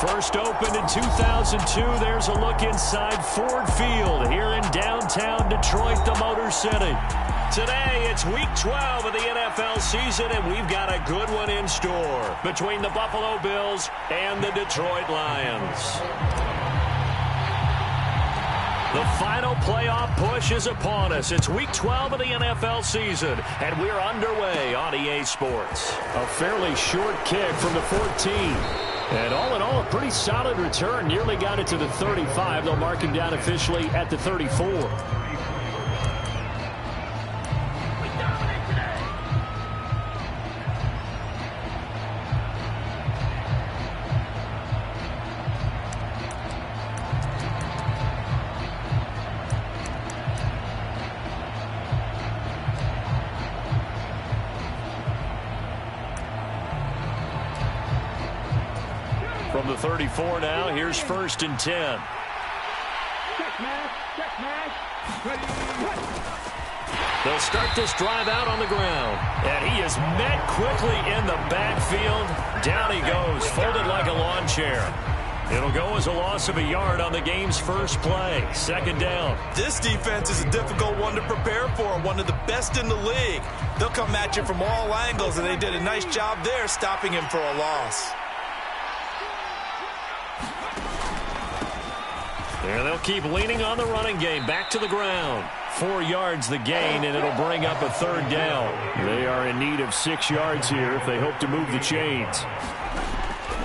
First opened in 2002. There's a look inside Ford Field here in downtown Detroit, the Motor City. Today, it's Week 12 of the NFL season, and we've got a good one in store between the Buffalo Bills and the Detroit Lions. The final playoff push is upon us. It's Week 12 of the NFL season, and we're underway on EA Sports. A fairly short kick from the 14. And all in all, a pretty solid return. Nearly got it to the 35. They'll mark him down officially at the 34. From the 34 now, here's 1st and 10. They'll start this drive out on the ground. And he is met quickly in the backfield. Down he goes, folded like a lawn chair. It'll go as a loss of a yard on the game's first play. 2nd down. This defense is a difficult one to prepare for, one of the best in the league. They'll come at you from all angles, and they did a nice job there stopping him for a loss. And they'll keep leaning on the running game. Back to the ground. 4 yards the gain, and it'll bring up a 3rd down. They are in need of 6 yards here if they hope to move the chains.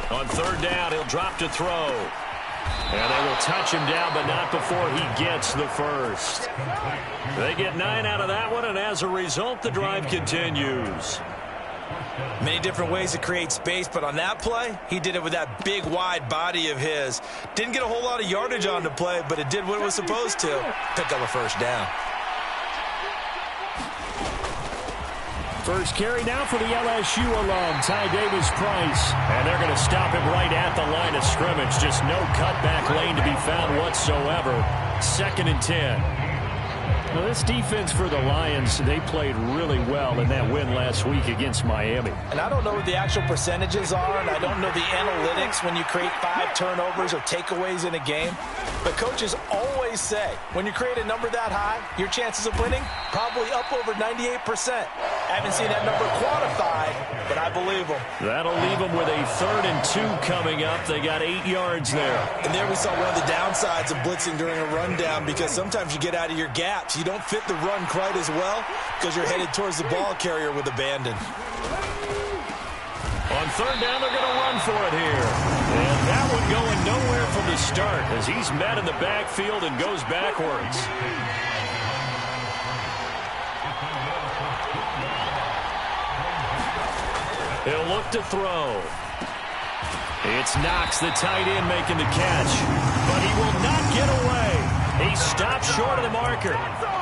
On 3rd down, he'll drop to throw. And they will touch him down, but not before he gets the first. They get 9 out of that one, and as a result, the drive continues. Many different ways to create space, but on that play, he did it with that big, wide body of his. Didn't get a whole lot of yardage on the play, but it did what it was supposed to. Pick up a 1st down. First carry now for the LSU alum, Ty Davis-Price. And they're going to stop him right at the line of scrimmage. Just no cutback lane to be found whatsoever. 2nd and 10. Now, this defense for the Lions, they played really well in that win last week against Miami. And I don't know what the actual percentages are, and I don't know the analytics when you create 5 turnovers or takeaways in a game. But coaches always say, when you create a number that high, your chances of winning probably up over 98%. I haven't seen that number quantified, but I believe them. That'll leave them with a 3rd and 2 coming up. They got 8 yards there. And there we saw one of the downsides of blitzing during a rundown, because sometimes you get out of your gaps. You don't fit the run quite as well because you're headed towards the ball carrier with abandon. On 3rd down, they're going to run for it here. And that one going nowhere from the start as he's met in the backfield and goes backwards. He'll look to throw. It's Knox, the tight end, making the catch. But he will not get away. He stops short of the marker.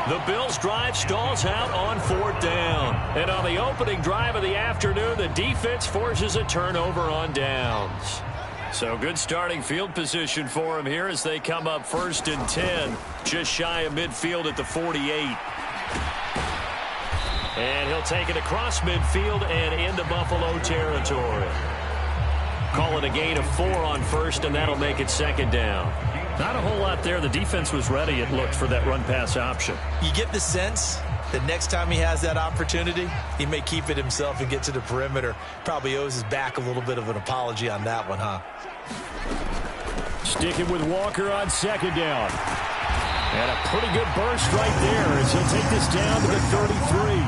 The Bills' drive stalls out on 4th down. And on the opening drive of the afternoon, the defense forces a turnover on downs. So good starting field position for him here as they come up 1st and 10. Just shy of midfield at the 48. And he'll take it across midfield and into Buffalo territory. Call it a gain of 4 on 1st, and that'll make it 2nd down. Not a whole lot there. The defense was ready, it looked, for that run-pass option. You get the sense that next time he has that opportunity, he may keep it himself and get to the perimeter. Probably owes his back a little bit of an apology on that one, huh? Sticking with Walker on 2nd down. And a pretty good burst right there as he'll take this down to the 33.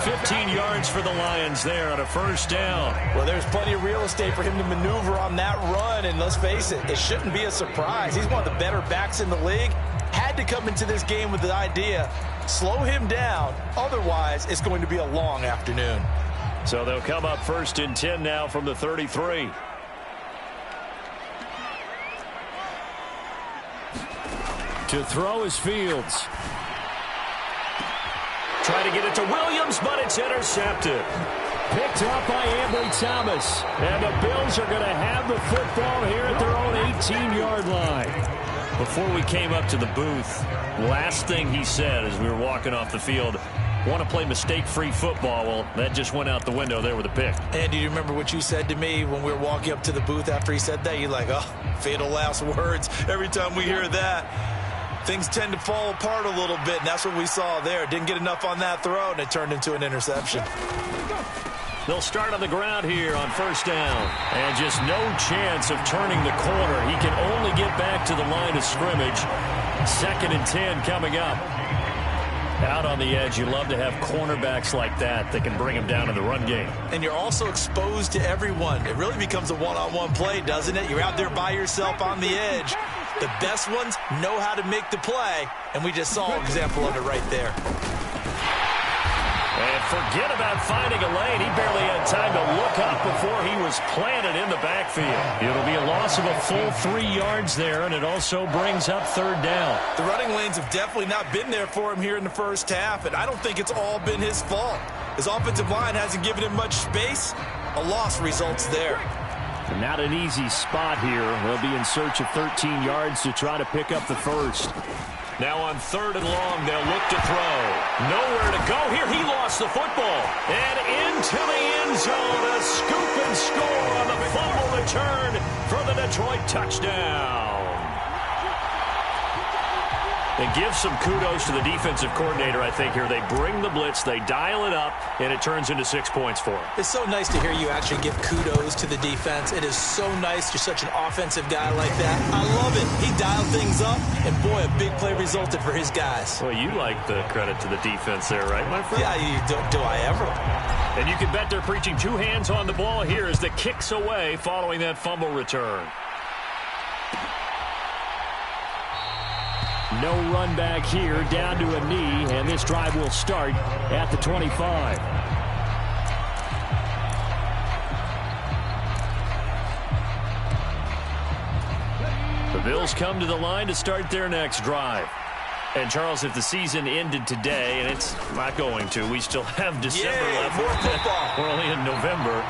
15 yards for the Lions there on a 1st down. Well, there's plenty of real estate for him to maneuver on that run, and let's face it, it shouldn't be a surprise. He's one of the better backs in the league. Had to come into this game with the idea, slow him down, otherwise it's going to be a long afternoon. So they'll come up 1st and 10 now from the 33. To throw is Fields. Try to get it to Williams, but it's intercepted. Picked up by Ambry Thomas. And the Bills are going to have the football here at their own 18-yard line. Before we came up to the booth, last thing he said as we were walking off the field, want to play mistake-free football. Well, that just went out the window there with a pick. And do you remember what you said to me when we were walking up to the booth after he said that? You're like, oh, fatal last words. Every time we hear that, things tend to fall apart a little bit, and that's what we saw there. Didn't get enough on that throw, and it turned into an interception. They'll start on the ground here on first down. And just no chance of turning the corner. He can only get back to the line of scrimmage. 2nd and 10 coming up. Out on the edge, you love to have cornerbacks like that can bring him down in the run game. And you're also exposed to everyone. It really becomes a one-on-one play, doesn't it? You're out there by yourself on the edge. The best ones know how to make the play, and we just saw an example of it right there. And forget about finding a lane. He barely had time to look up before he was planted in the backfield. It'll be a loss of a full 3 yards there, and it also brings up 3rd down. The running lanes have definitely not been there for him here in the first half, and I don't think it's all been his fault. His offensive line hasn't given him much space. A loss results there. And not an easy spot here. They'll be in search of 13 yards to try to pick up the first. Now on 3rd and long, they'll look to throw. Nowhere to go here. He lost the football. And into the end zone, a scoop and score on the fumble return for the Detroit touchdown. And give some kudos to the defensive coordinator, I think, here. They bring the blitz, they dial it up, and it turns into 6 points for him. It's so nice to hear you actually give kudos to the defense. It is so nice. You're such an offensive guy like that. I love it. He dialed things up, and boy, a big play resulted for his guys. Well, you like the credit to the defense there, right, my friend? Yeah, do I ever? And you can bet they're preaching 2 hands on the ball here as the kicks away following that fumble return. No run back here, down to a knee, and this drive will start at the 25. The Bills come to the line to start their next drive. And, Charles, if the season ended today, and it's not going to, we still have December left. More football. We're only in November.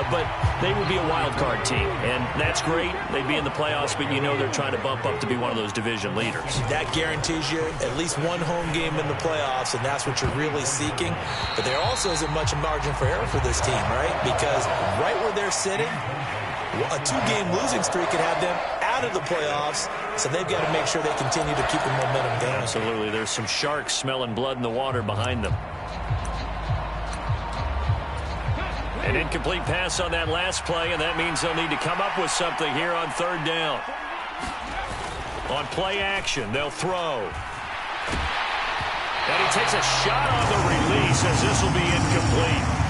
But they would be a wild card team, and that's great. They'd be in the playoffs, but you know they're trying to bump up to be one of those division leaders. That guarantees you at least one home game in the playoffs, and that's what you're really seeking. But there also isn't much margin for error for this team, right? Because right where they're sitting, a 2-game losing streak could have them out of the playoffs, so they've got to make sure they continue to keep the momentum going. Absolutely. There's some sharks smelling blood in the water behind them. An incomplete pass on that last play, and that means they'll need to come up with something here on 3rd down. On play action, they'll throw. And he takes a shot on the release as this will be incomplete.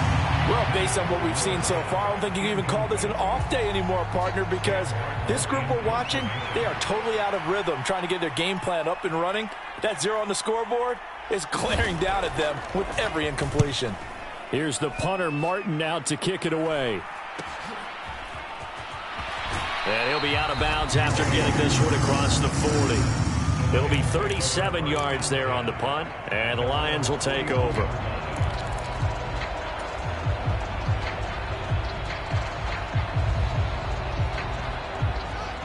Well, based on what we've seen so far, I don't think you can even call this an off day anymore, partner, because this group we're watching, they are totally out of rhythm, trying to get their game plan up and running. That 0 on the scoreboard is glaring down at them with every incompletion. Here's the punter, Martin, out to kick it away. And he'll be out of bounds after getting this one across the 40. It'll be 37 yards there on the punt, and the Lions will take over.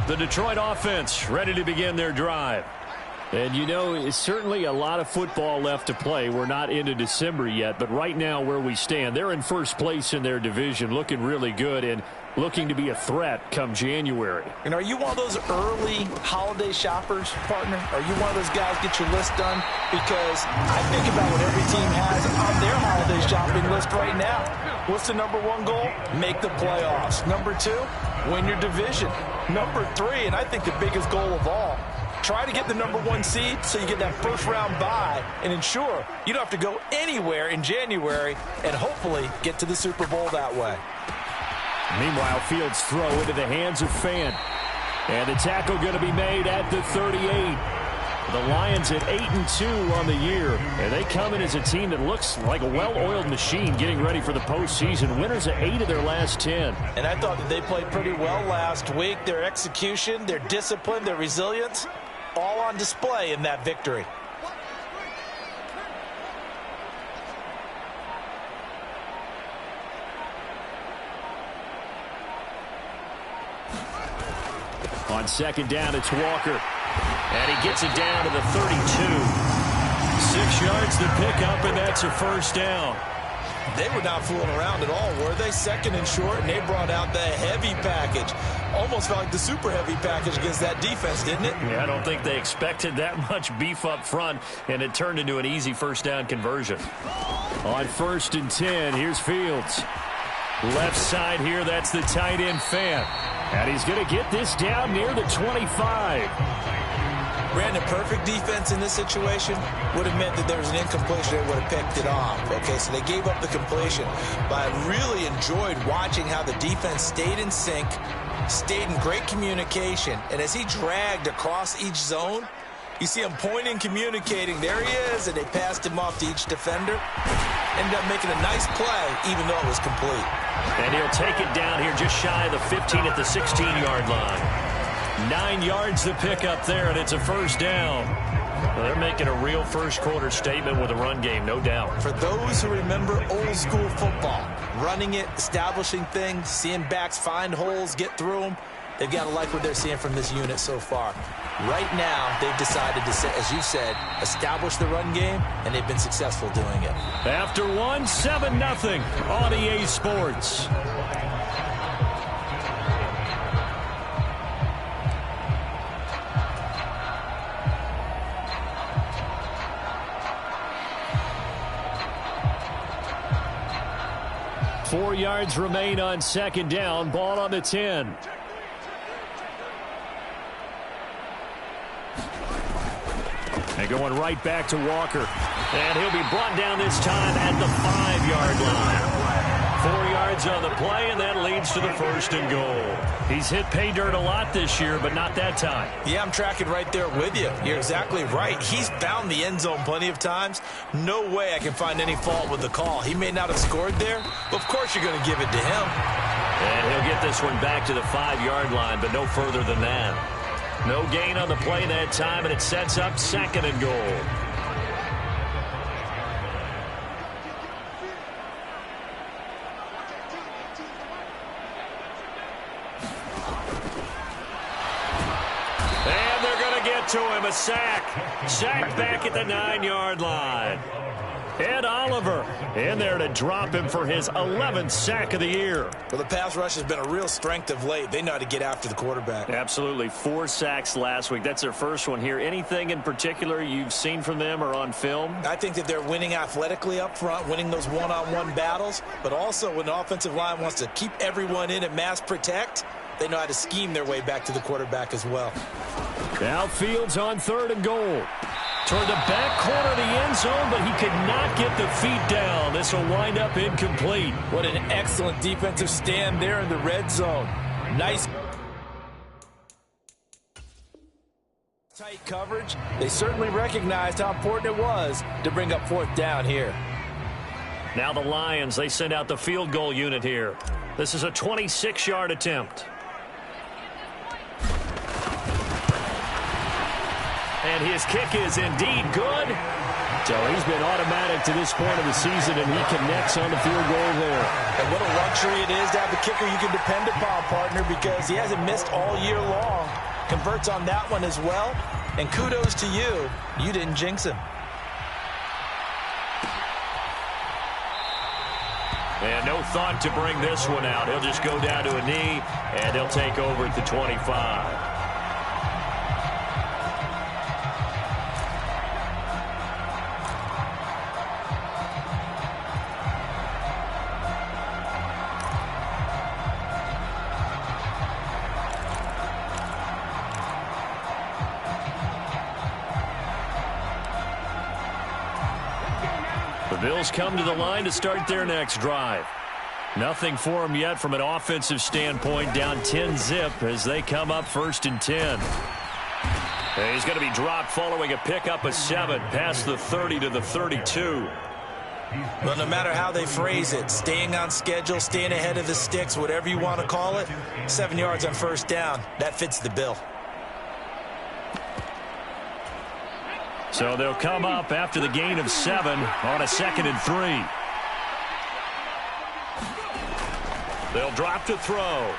The Detroit offense ready to begin their drive. And, you know, it's certainly a lot of football left to play. We're not into December yet, but right now where we stand, they're in first place in their division, looking really good and looking to be a threat come January. And are you one of those early holiday shoppers, partner? Are you one of those guys get your list done? Because I think about what every team has on their holiday shopping list right now. What's the #1 goal? Make the playoffs. #2, win your division. #3, and I think the biggest goal of all, try to get the #1 seed so you get that first-round bye and ensure you don't have to go anywhere in January and hopefully get to the Super Bowl that way. Meanwhile, Fields' throw into the hands of Fant. And the tackle going to be made at the 38. The Lions at 8-2 on the year. And they come in as a team that looks like a well-oiled machine getting ready for the postseason. Winners of 8 of their last 10. And I thought that they played pretty well last week. Their execution, their discipline, their resilience, all on display in that victory. On 2nd down, it's Walker. And he gets it down to the 32. 6 yards to pick up, and that's a first down. They were not fooling around at all, were they? Second and short, and they brought out the heavy package. Almost felt like the super heavy package against that defense, didn't it? Yeah, I don't think they expected that much beef up front, and it turned into an easy first down conversion. On 1st and 10, here's Fields. Left side here, that's the tight end Fant. And he's going to get this down near the 25. Brandon, perfect defense in this situation would have meant that there was an incompletion. They would have picked it off. Okay, so they gave up the completion. But I really enjoyed watching how the defense stayed in sync, stayed in great communication. And as he dragged across each zone, you see him pointing, communicating. There he is, and they passed him off to each defender. Ended up making a nice play, even though it was complete. And he'll take it down here just shy of the 15 at the 16-yard line. 9 yards to pick up there, and it's a first down. Well, they're making a real first-quarter statement with a run game, no doubt. For those who remember old-school football, running it, establishing things, seeing backs find holes, get through them, they've got to like what they're seeing from this unit so far. Right now, they've decided to, as you said, establish the run game, and they've been successful doing it. After one, 7-0 on EA Sports. Four yards remain on second down. Ball on the 10. And going right back to Walker. And he'll be brought down this time at the 5-yard line. 4 yards on the play, and that leads to the first and goal. He's hit pay dirt a lot this year, but not that time. Yeah, I'm tracking right there with you. You're exactly right. He's found the end zone plenty of times. No way I can find any fault with the call. He may not have scored there, but of course you're going to give it to him. And he'll get this one back to the 5-yard line, but no further than that. No gain on the play that time, and it sets up second and goal. To him, a sack. Sack back at the 9-yard line. Ed Oliver in there to drop him for his 11th sack of the year. Well, the pass rush has been a real strength of late. They know how to get after the quarterback. Absolutely. 4 sacks last week. That's their first one here. Anything in particular you've seen from them or on film? I think that they're winning athletically up front, winning those one-on-one battles, but also when the offensive line wants to keep everyone in and mass protect, they know how to scheme their way back to the quarterback as well. Now Fields on 3rd and goal. Toward the back corner of the end zone, but he could not get the feet down. This will wind up incomplete. What an excellent defensive stand there in the red zone. Nice tight coverage. They certainly recognized how important it was to bring up 4th down here. Now the Lions, they send out the field goal unit here. This is a 26-yard attempt. And his kick is indeed good. So he's been automatic to this point of the season, and he connects on the field goal there. And what a luxury it is to have a kicker you can depend upon, partner, because he hasn't missed all year long. Converts on that one as well. And kudos to you. You didn't jinx him. And no thought to bring this one out. He'll just go down to a knee, and he'll take over at the 25. The Bills come to the line to start their next drive. Nothing for them yet from an offensive standpoint, down 10-zip as they come up 1st and 10. And he's going to be dropped following a pickup of 7 past the 30 to the 32. Well, no matter how they phrase it, staying on schedule, staying ahead of the sticks, whatever you want to call it, 7 yards on 1st down, that fits the bill. So they'll come up after the gain of 7 on a 2nd and 3. They'll drop to throw.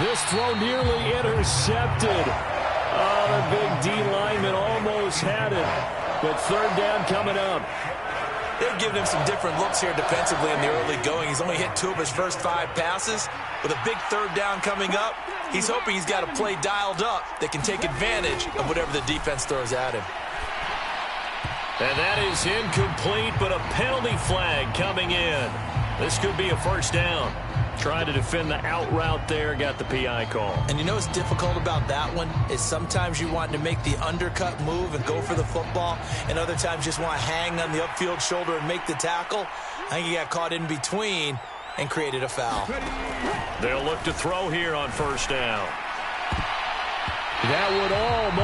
This throw nearly intercepted. Oh, the big D lineman almost had it. But third down coming up. They've given him some different looks here defensively in the early going. He's only hit 2 of his first 5 passes. With a big third down coming up, he's hoping he's got a play dialed up that can take advantage of whatever the defense throws at him. And that is incomplete, but a penalty flag coming in. This could be a first down. Trying to defend the out route there, got the PI call. And you know what's difficult about that one is sometimes you want to make the undercut move and go for the football, and other times just want to hang on the upfield shoulder and make the tackle. I think he got caught in between and created a foul. They'll look to throw here on first down. That would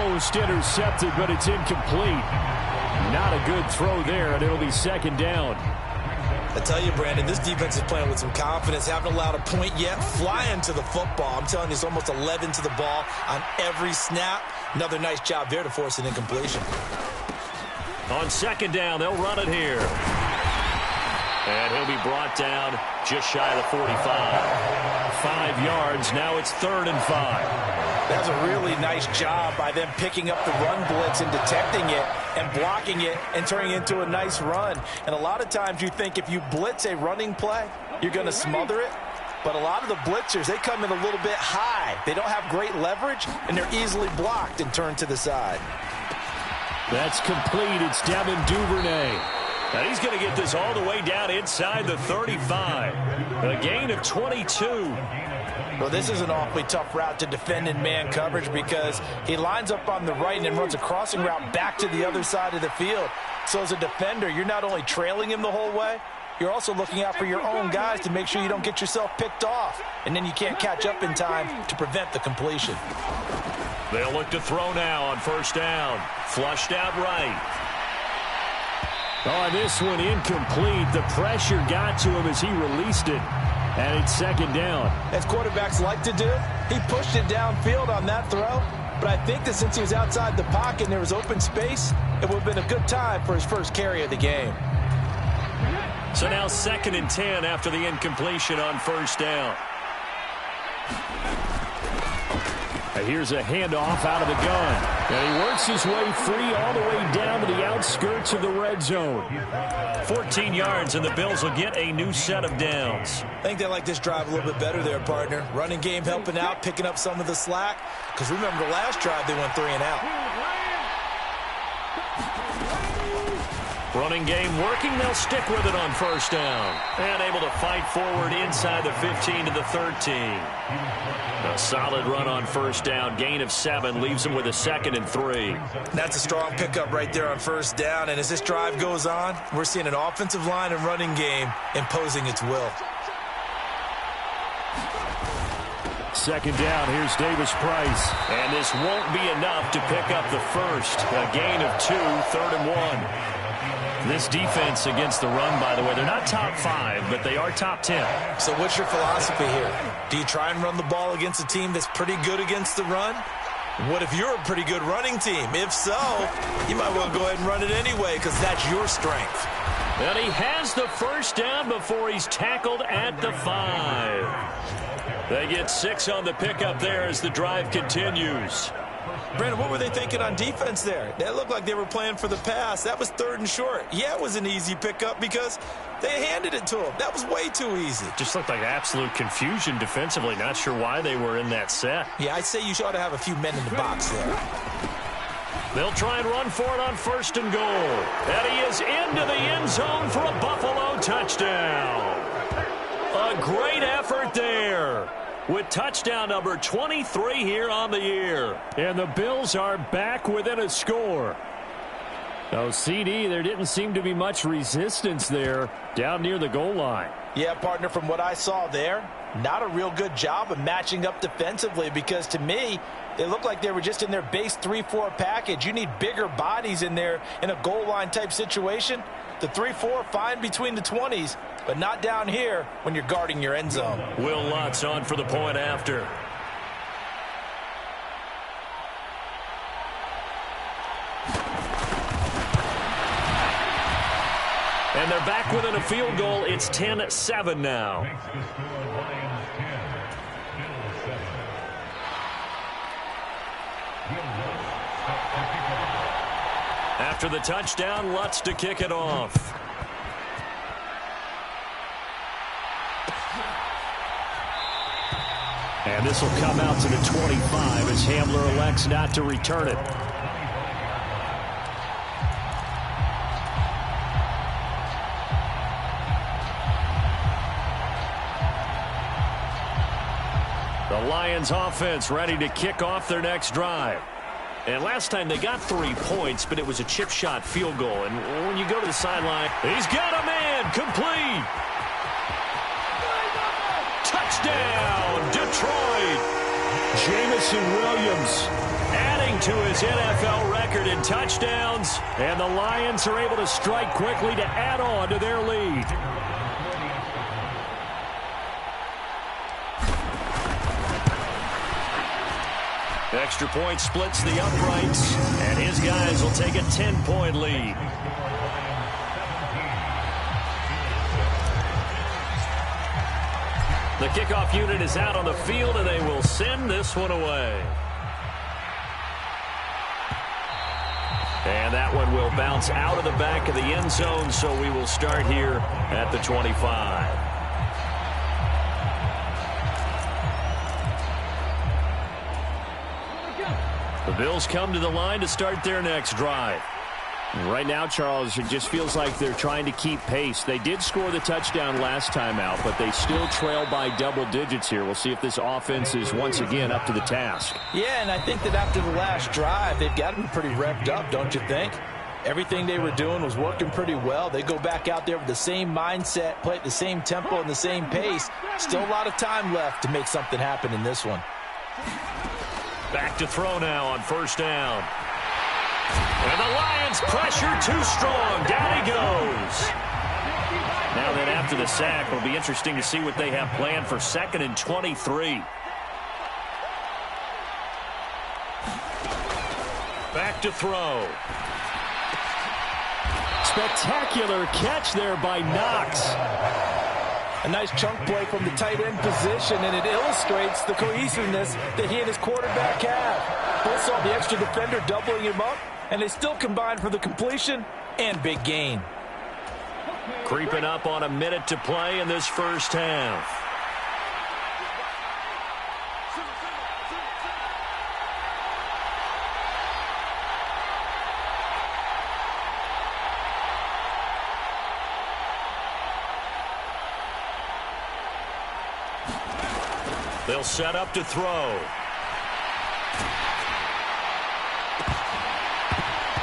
almost intercepted, but it's incomplete. Not a good throw there, and it'll be second down. I tell you, Brandon, this defense is playing with some confidence. Haven't allowed a point yet. Flying to the football. I'm telling you, it's almost 11 to the ball on every snap. Another nice job there to force an incompletion. On second down, they'll run it here. And he'll be brought down just shy of the 45. 5 yards. Now it's 3rd and 5. That's a really nice job by them picking up the run blitz and detecting it and blocking it and turning it into a nice run. And a lot of times you think if you blitz a running play, you're going to smother it. But a lot of the blitzers, they come in a little bit high. They don't have great leverage, and they're easily blocked and turned to the side. That's complete. It's Devin Duvernay. Now he's going to get this all the way down inside the 35. A gain of 22. Well, this is an awfully tough route to defend in man coverage because he lines up on the right and then runs a crossing route back to the other side of the field. So as a defender, you're not only trailing him the whole way, you're also looking out for your own guys to make sure you don't get yourself picked off. And then you can't catch up in time to prevent the completion. They'll look to throw now on first down. Flushed out right. Oh, this one incomplete. The pressure got to him as he released it. And it's second down. As quarterbacks like to do, he pushed it downfield on that throw. But I think that since he was outside the pocket and there was open space, it would have been a good time for his first carry of the game. So now 2nd and 10 after the incompletion on first down. And here's a handoff out of the gun. And he works his way free all the way down to the outskirts of the red zone. 14 yards, and the Bills will get a new set of downs. I think they like this drive a little bit better there, partner. Running game helping out, picking up some of the slack. Because remember, the last drive they went 3 and out. Running game working. They'll stick with it on first down. And able to fight forward inside the 15 to the 13. A solid run on first down. Gain of 7 leaves them with a 2nd and 3. That's a strong pickup right there on first down. And as this drive goes on, we're seeing an offensive line and running game imposing its will. Second down, here's Davis Price. And this won't be enough to pick up the first. A gain of 2, 3rd and 1. This defense against the run, by the way, they're not top 5, but they are top 10. So what's your philosophy here? Do you try and run the ball against a team that's pretty good against the run? What if you're a pretty good running team? If so, you might well go ahead and run it anyway because that's your strength. And he has the first down before he's tackled at the 5. They get 6 on the pickup there as the drive continues. Brandon, what were they thinking on defense there? That looked like they were playing for the pass. That was 3rd and short. Yeah, it was an easy pickup because they handed it to him. That was way too easy. Just looked like absolute confusion defensively. Not sure why they were in that set. Yeah, I'd say you ought to have a few men in the box there. They'll try and run for it on 1st and goal. And he is into the end zone for a Buffalo touchdown. A great effort there. With touchdown number 23 here on the year. And the Bills are back within a score. Oh, CD, there didn't seem to be much resistance there down near the goal line. Yeah, partner, from what I saw there, not a real good job of matching up defensively because to me, it looked like they were just in their base 3-4 package. You need bigger bodies in there in a goal line type situation. The 3-4, fine between the 20s, but not down here when you're guarding your end zone. Will Lutz on for the point after. And they're back within a field goal. It's 10-7 now. After the touchdown, Lutz to kick it off. And this will come out to the 25 as Hamler elects not to return it. The Lions offense ready to kick off their next drive. And last time they got 3 points, but it was a chip shot field goal. And when you go to the sideline, he's got a man complete. Touchdown, Detroit. Jameson Williams adding to his NFL record in touchdowns. And the Lions are able to strike quickly to add on to their lead. Extra point splits the uprights, and his guys will take a 10-point lead. The kickoff unit is out on the field, and they will send this one away. And that one will bounce out of the back of the end zone, so we will start here at the 25. The Bills come to the line to start their next drive. Right now, Charles, it just feels like they're trying to keep pace. They did score the touchdown last time out, but they still trail by double digits here. We'll see if this offense is once again up to the task. Yeah, and I think that after the last drive, they've got to be pretty revved up, don't you think? Everything they were doing was working pretty well. They go back out there with the same mindset, play at the same tempo and the same pace. Still a lot of time left to make something happen in this one. Back to throw now on first down. And the Lions pressure too strong. Down he goes. Now then after the sack, it'll be interesting to see what they have planned for 2nd and 23. Back to throw. Spectacular catch there by Knox. A nice chunk play from the tight end position, and it illustrates the cohesiveness that he and his quarterback have. Both saw the extra defender doubling him up, and they still combined for the completion and big gain. Creeping up on a minute to play in this first half. They'll set up to throw.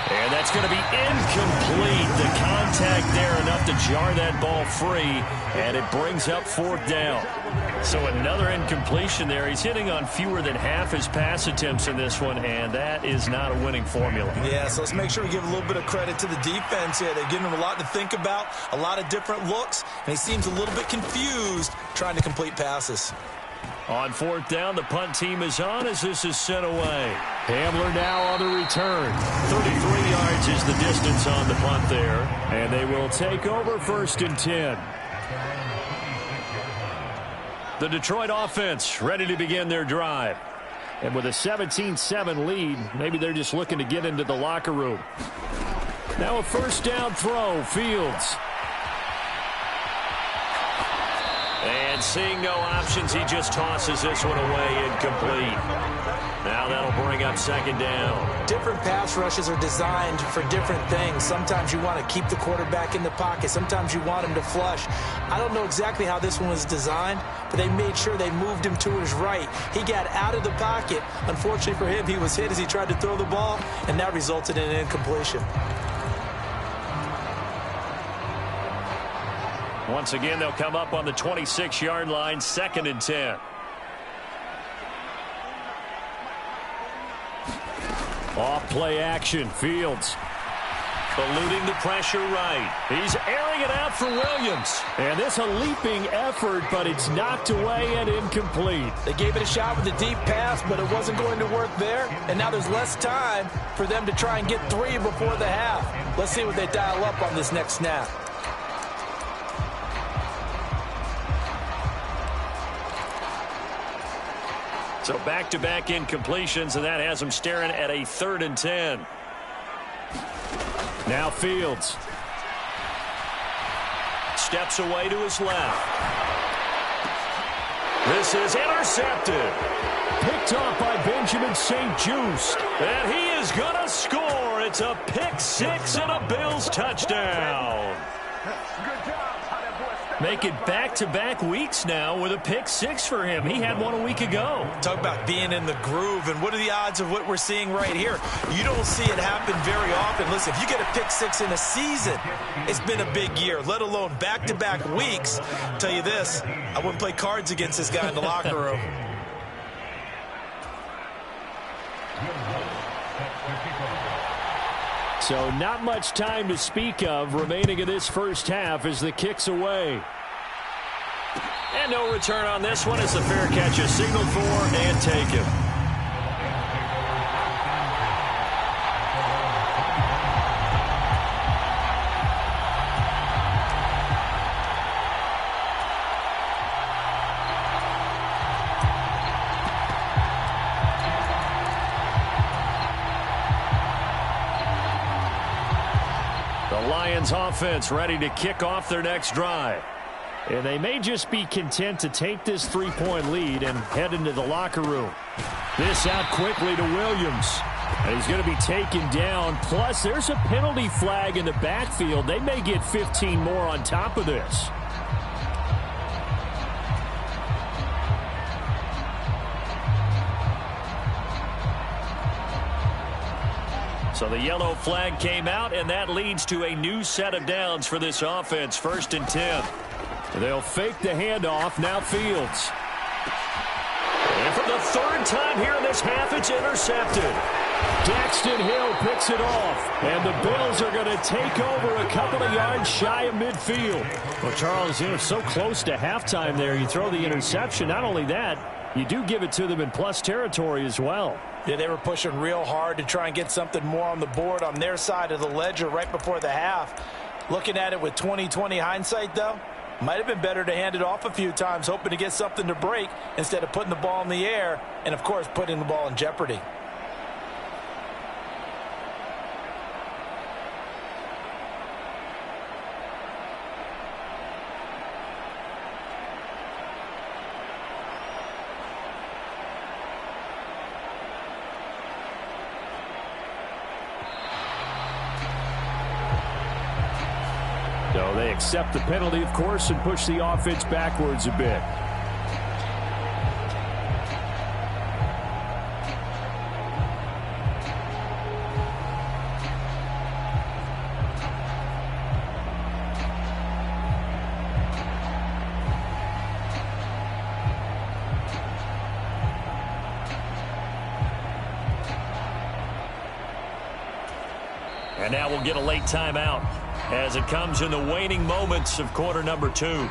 And that's going to be incomplete. The contact there enough to jar that ball free, and it brings up 4th down. So another incompletion there. He's hitting on fewer than half his pass attempts in this one, and that is not a winning formula. Yeah, so let's make sure we give a little bit of credit to the defense here. They're giving him a lot to think about, a lot of different looks, and he seems a little bit confused trying to complete passes. On 4th down, the punt team is on as this is sent away. Hamler now on the return. 33 yards is the distance on the punt there. And they will take over 1st and 10. The Detroit offense ready to begin their drive. And with a 17-7 lead, maybe they're just looking to get into the locker room. Now a first down throw, Fields. And seeing no options, he just tosses this one away, incomplete. Now that'll bring up 2nd down. Different pass rushes are designed for different things. Sometimes you want to keep the quarterback in the pocket. Sometimes you want him to flush. I don't know exactly how this one was designed, but they made sure they moved him to his right. He got out of the pocket. Unfortunately for him, he was hit as he tried to throw the ball, and that resulted in an incompletion. Once again, they'll come up on the 26-yard line, 2nd and 10. Off play action, Fields. Eluding the pressure right. He's airing it out for Williams. And this a leaping effort, but it's knocked away and incomplete. They gave it a shot with a deep pass, but it wasn't going to work there. And now there's less time for them to try and get 3 before the half. Let's see what they dial up on this next snap. So back-to-back incompletions, and that has them staring at a 3rd and 10. Now Fields. Steps away to his left. This is intercepted. Picked off by Benjamin St-Juste. And he is going to score. It's a pick six and a Bills touchdown. Making back-to-back weeks now with a pick six for him. He had one a week ago. Talk about being in the groove, and what are the odds of what we're seeing right here? You don't see it happen very often. Listen, if you get a pick six in a season, it's been a big year, let alone back-to-back weeks. I'll tell you this, I wouldn't play cards against this guy in the locker room. So not much time to speak of remaining in this first half as the kick's away. And no return on this one as the fair catch is signaled for and taken. Lions offense ready to kick off their next drive. And they may just be content to take this three-point lead and head into the locker room. This out quickly to Williams. And he's going to be taken down. Plus, there's a penalty flag in the backfield. They may get 15 more on top of this. So the yellow flag came out, and that leads to a new set of downs for this offense. 1st and 10. They'll fake the handoff. Now Fields. And for the 3rd time here in this half, it's intercepted. Daxton Hill picks it off. And the Bills are going to take over a couple of yards shy of midfield. Well, Charles, so close to halftime there. You throw the interception. Not only that, you do give it to them in plus territory as well. Yeah, they were pushing real hard to try and get something more on the board on their side of the ledger right before the half. Looking at it with 20/20 hindsight, though, might have been better to hand it off a few times, hoping to get something to break instead of putting the ball in the air and, of course, putting the ball in jeopardy. So they accept the penalty, of course, and push the offense backwards a bit. And now we'll get a late timeout as it comes in the waning moments of quarter number 2.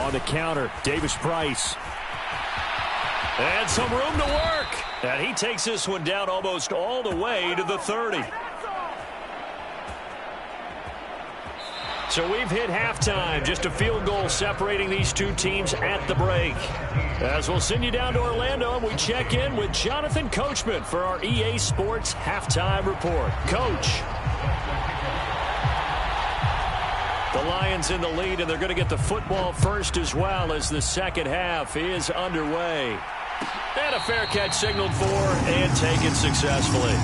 On the counter, Davis-Price. And some room to work. And he takes this one down almost all the way to the 30. So we've hit halftime. Just a field goal separating these two teams at the break. As we'll send you down to Orlando, and we check in with Jonathan Coachman for our EA Sports Halftime Report. Coach. The Lions in the lead, and they're going to get the football first as well as the second half is underway. And a fair catch signaled for and taken successfully.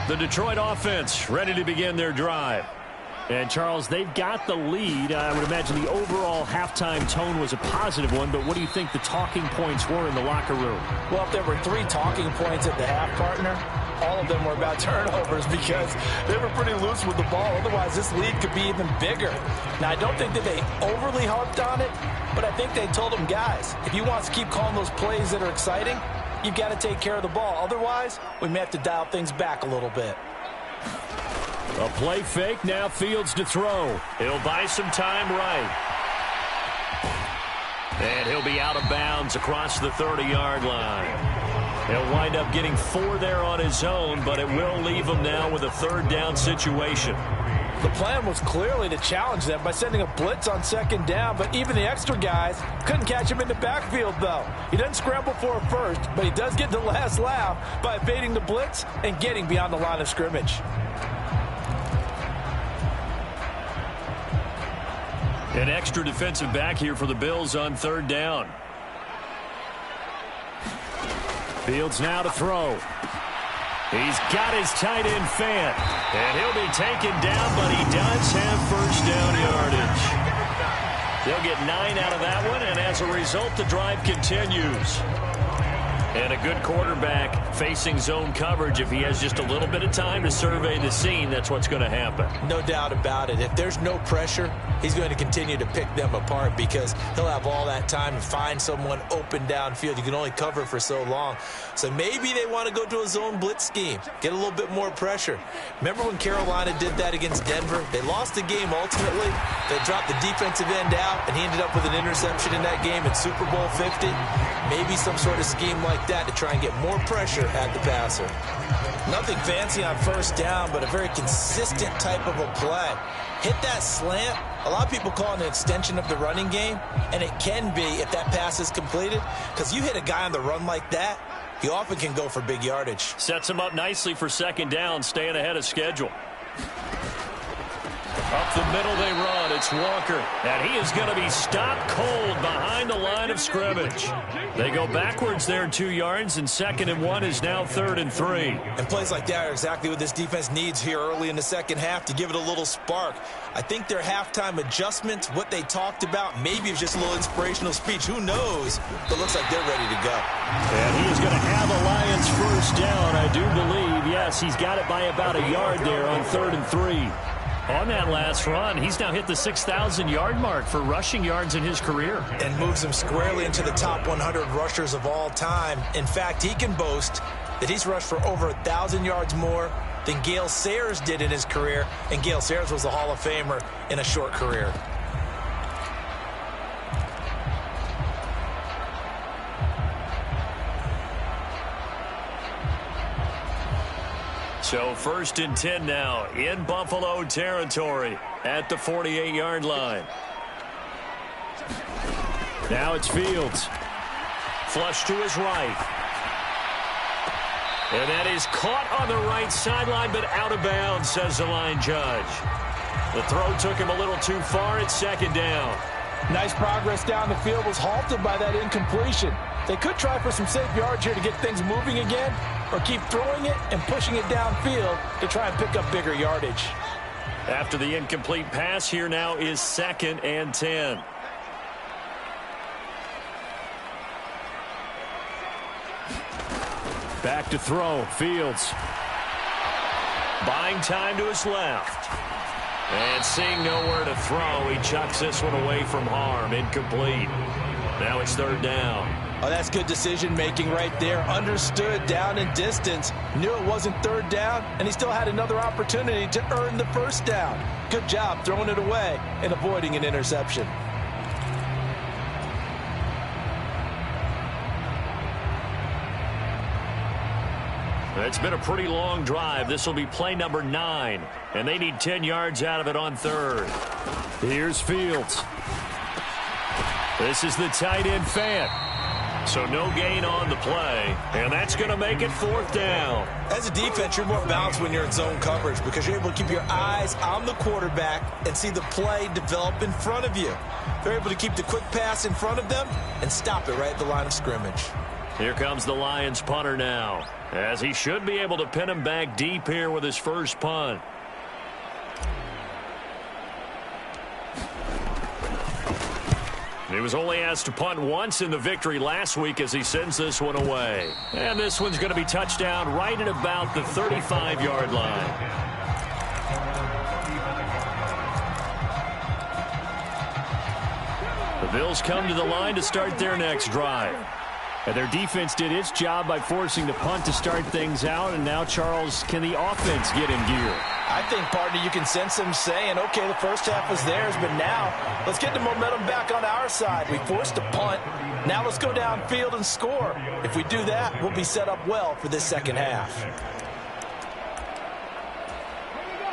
The Detroit offense ready to begin their drive. And, Charles, they've got the lead. I would imagine the overall halftime tone was a positive one, but what do you think the talking points were in the locker room? Well, if there were 3 talking points at the half, partner, all of them were about turnovers because they were pretty loose with the ball. Otherwise, this lead could be even bigger. Now, I don't think that they overly harped on it, but I think they told them, guys, if you want us to keep calling those plays that are exciting, you've got to take care of the ball. Otherwise, we may have to dial things back a little bit. A play fake, now Fields to throw. He'll buy some time right. And he'll be out of bounds across the 30-yard line. He'll wind up getting 4 there on his own, but it will leave him now with a third down situation. The plan was clearly to challenge them by sending a blitz on second down, but even the extra guys couldn't catch him in the backfield, though. He doesn't scramble for it first, but he does get the last laugh by evading the blitz and getting beyond the line of scrimmage. An extra defensive back here for the Bills on third down. Fields now to throw. He's got his tight end Fant. And he'll be taken down, but he does have first down yardage. They'll get 9 out of that one, and as a result, the drive continues. And a good quarterback facing zone coverage. If he has just a little bit of time to survey the scene, that's what's going to happen. No doubt about it. If there's no pressure, he's going to continue to pick them apart because he'll have all that time to find someone open downfield. You can only cover for so long. So maybe they want to go to a zone blitz scheme, get a little bit more pressure. Remember when Carolina did that against Denver? They lost the game ultimately. They dropped the defensive end out, and he ended up with an interception in that game in Super Bowl 50. Maybe some sort of scheme like that to try and get more pressure at the passer. Nothing fancy on first down, but a very consistent type of a play. Hit that slant. A lot of people call it an extension of the running game, and it can be if that pass is completed, because you hit a guy on the run like that, he often can go for big yardage. Sets him up nicely for second down, staying ahead of schedule. Up the middle they run. It's Walker. And he is going to be stopped cold behind the line of scrimmage. They go backwards there 2 yards, and 2nd and 1 is now 3rd and 3. And plays like that are exactly what this defense needs here early in the second half to give it a little spark. I think their halftime adjustments, what they talked about, maybe it's just a little inspirational speech. Who knows? But looks like they're ready to go. And he is going to have a Lions first down, I do believe. Yes, he's got it by about a yard there on 3rd and 3. On that last run, he's now hit the 6,000-yard mark for rushing yards in his career. And moves him squarely into the top 100 rushers of all time. In fact, he can boast that he's rushed for over 1,000 yards more than Gale Sayers did in his career. And Gale Sayers was a Hall of Famer in a short career. So 1st and 10 now in Buffalo territory at the 48-yard line. Now it's Fields. Flush to his right. And that is caught on the right sideline, but out of bounds, says the line judge. The throw took him a little too far. It's 2nd down. Nice progress down the field, was halted by that incompletion. They could try for some safe yards here to get things moving again, or keep throwing it and pushing it downfield to try and pick up bigger yardage. After the incomplete pass, here now is 2nd and 10. Back to throw, Fields. Buying time to his left. And seeing nowhere to throw, he chucks this one away from harm. Incomplete. Now it's 3rd down. Oh, that's good decision-making right there. Understood down and distance. Knew it wasn't third down, and he still had another opportunity to earn the first down. Good job throwing it away and avoiding an interception. It's been a pretty long drive. This will be play number 9, and they need 10 yards out of it on third. Here's Fields. This is the tight end Fant. So no gain on the play, and that's going to make it fourth down. As a defense, you're more balanced when you're in zone coverage because you're able to keep your eyes on the quarterback and see the play develop in front of you. They're able to keep the quick pass in front of them and stop it right at the line of scrimmage. Here comes the Lions punter now, as he should be able to pin him back deep here with his first punt. He was only asked to punt once in the victory last week as he sends this one away. And this one's going to be touchdown right at about the 35-yard line. The Bills come to the line to start their next drive. And their defense did its job by forcing the punt to start things out, and now, Charles, can the offense get in gear? I think, partner, you can sense them saying, okay, the first half was theirs, but now let's get the momentum back on our side. We forced a punt. Now let's go downfield and score. If we do that, we'll be set up well for this second half.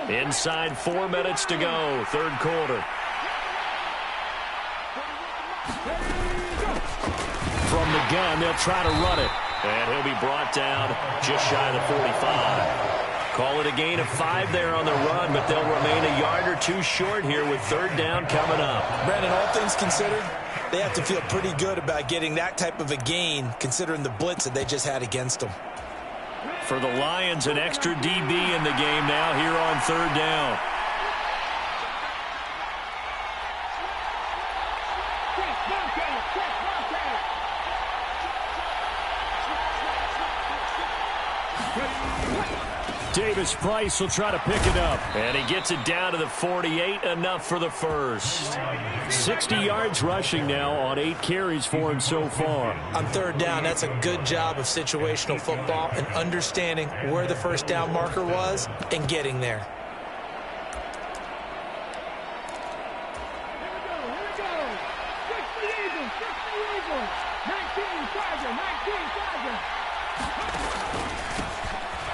Inside 4 minutes to go, third quarter. From the gun, they'll try to run it. And he'll be brought down just shy of the 45. Call it a gain of 5 there on the run, but they'll remain a yard or two short here with third down coming up. Brandon, all things considered, they have to feel pretty good about getting that type of a gain, considering the blitz that they just had against them. For the Lions, an extra DB in the game now here on third down. Davis Price will try to pick it up. And he gets it down to the 48, enough for the first. 60 yards rushing now on 8 carries for him so far. On third down, that's a good job of situational football and understanding where the first down marker was and getting there.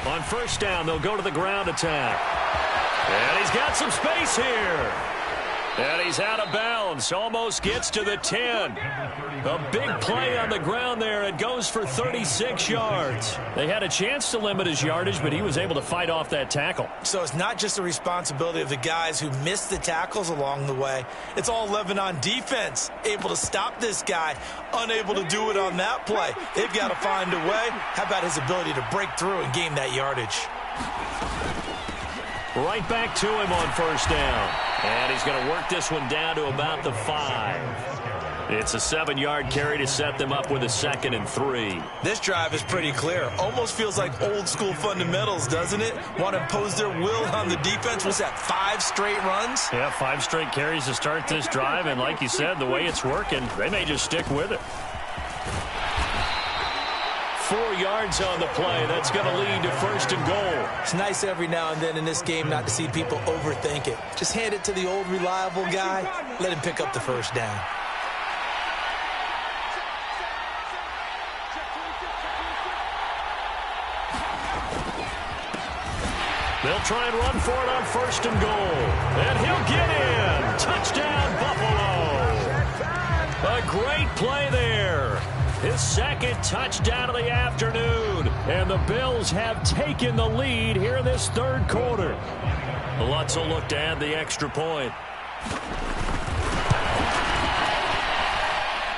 On first down, they'll go to the ground attack. And he's got some space here. And he's out of bounds. Almost gets to the 10. A big play on the ground there. It goes for 36 yards. They had a chance to limit his yardage, but he was able to fight off that tackle. So it's not just the responsibility of the guys who missed the tackles along the way. It's all 11 on defense. Able to stop this guy. Unable to do it on that play. They've got to find a way. How about his ability to break through and gain that yardage? Right back to him on first down. And he's going to work this one down to about the 5. It's a 7-yard carry to set them up with a 2nd and 3. This drive is pretty clear. Almost feels like old school fundamentals, doesn't it? Want to impose their will on the defense. Was that 5 straight runs? Yeah, 5 straight carries to start this drive. And like you said, the way it's working, they may just stick with it. 4 yards on the play. That's going to lead to first and goal. It's nice every now and then in this game not to see people overthink it. Just hand it to the old reliable guy. Let him pick up the first down. They'll try and run for it on first and goal. And he'll get in. Touchdown, Buffalo. A great play there. His second touchdown of the afternoon. And the Bills have taken the lead here in this third quarter. Lutz will look to add the extra point.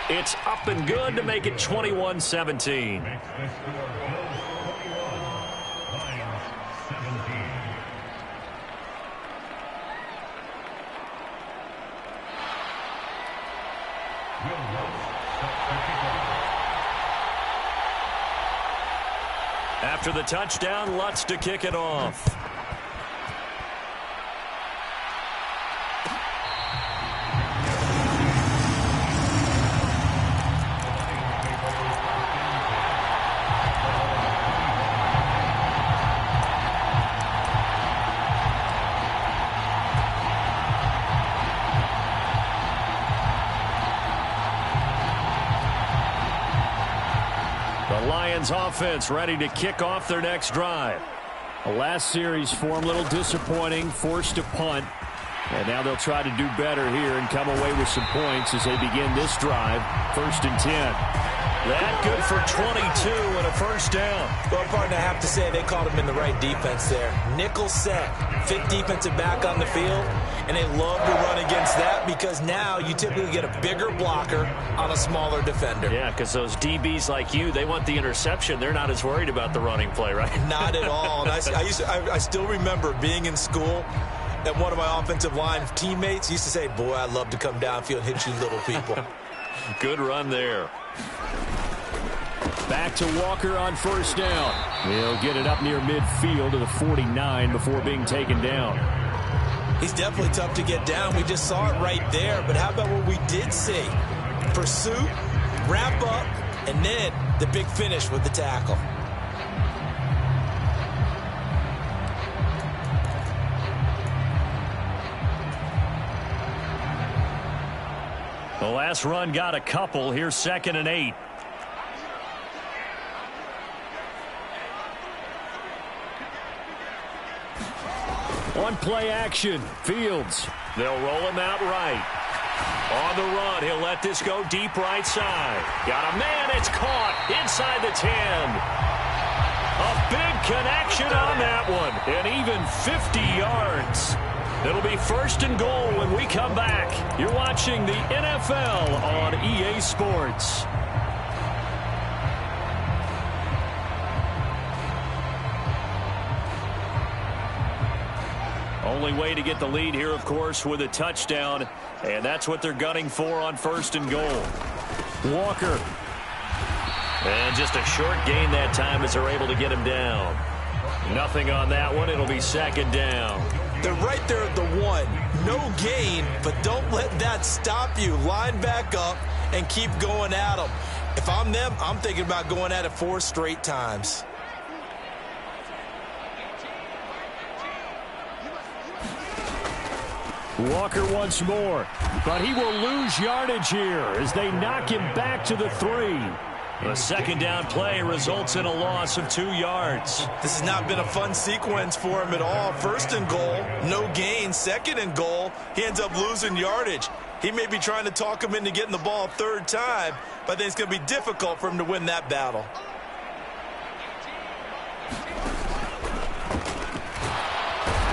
It's up and good to make it 21-17. After the touchdown, Lutz to kick it off. Lions offense ready to kick off their next drive. The last series for them, a little disappointing, forced to punt. And now they'll try to do better here and come away with some points as they begin this drive. 1st and 10. That good for 22 and a first down. Well, partner, I have to say they called him in the right defense there. Nickel set, fit defensive back on the field, and they love to run against that because now you typically get a bigger blocker on a smaller defender. Yeah, because those DBs like you, they want the interception. They're not as worried about the running play, right? Not at all. And I still remember being in school, and one of my offensive line teammates used to say, boy, I'd love to come downfield and hit you little people. Good run there. Back to Walker on 1st down. He'll get it up near midfield to the 49 before being taken down. He's definitely tough to get down. We just saw it right there. But how about what we did see? Pursuit, wrap up, and then the big finish with the tackle. The last run got a couple. Here's 2nd and 8. On play action, Fields. They'll roll him out right. On the run, he'll let this go deep right side. Got a man, it's caught inside the 10. A big connection on that one, and even 50 yards. It'll be 1st and goal when we come back. You're watching the NFL on EA Sports. Only way to get the lead here, of course, with a touchdown, and that's what they're gunning for on 1st and goal. Walker. And just a short gain that time as they're able to get him down. Nothing on that one. It'll be 2nd down. They're right there at the 1. No gain, but don't let that stop you. Line back up and keep going at them. If I'm them, I'm thinking about going at it 4 straight times. Walker once more, but he will lose yardage here as they knock him back to the 3. The 2nd down play results in a loss of 2 yards. This has not been a fun sequence for him at all. 1st and goal, no gain. 2nd and goal, he ends up losing yardage. He may be trying to talk him into getting the ball 3rd time, but I think it's going to be difficult for him to win that battle.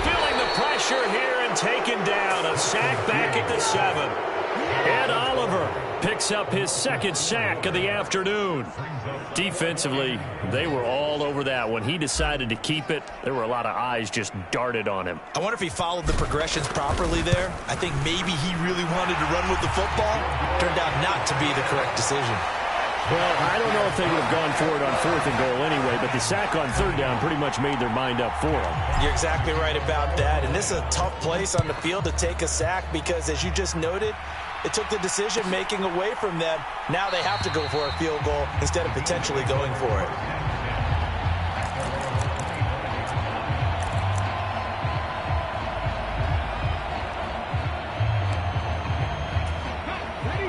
Feeling the pressure here and taken down. A sack back at the 7. Ed Oliver picks up his 2nd sack of the afternoon. Defensively, they were all over that. When he decided to keep it, there were a lot of eyes just darted on him. I wonder if he followed the progressions properly there. I think maybe he really wanted to run with the football. Turned out not to be the correct decision. Well, I don't know if they would have gone for it on 4th and goal anyway, but the sack on 3rd down pretty much made their mind up for them. You're exactly right about that. And this is a tough place on the field to take a sack because, as you just noted, it took the decision-making away from them. Now they have to go for a field goal instead of potentially going for it.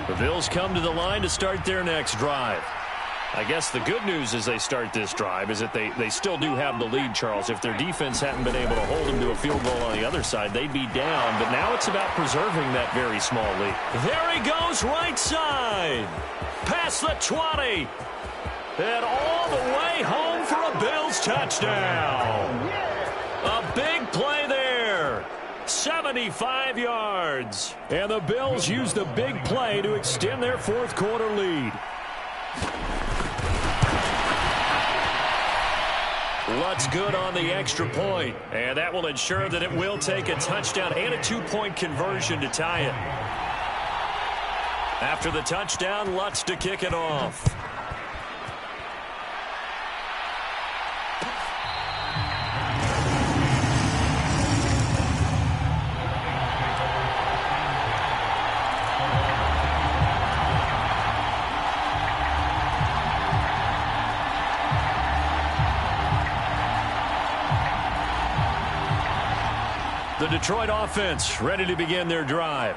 The Bills come to the line to start their next drive. I guess the good news as they start this drive is that they still do have the lead, Charles. If their defense hadn't been able to hold them to a field goal on the other side, they'd be down. But now it's about preserving that very small lead. There he goes, right side. Past the 20. And all the way home for a Bills touchdown. A big play there. 75 yards. And the Bills use the big play to extend their 4th quarter lead. Lutz good on the extra point, and that will ensure that it will take a touchdown and a 2-point conversion to tie it. After the touchdown, Lutz to kick it off. The Detroit offense ready to begin their drive.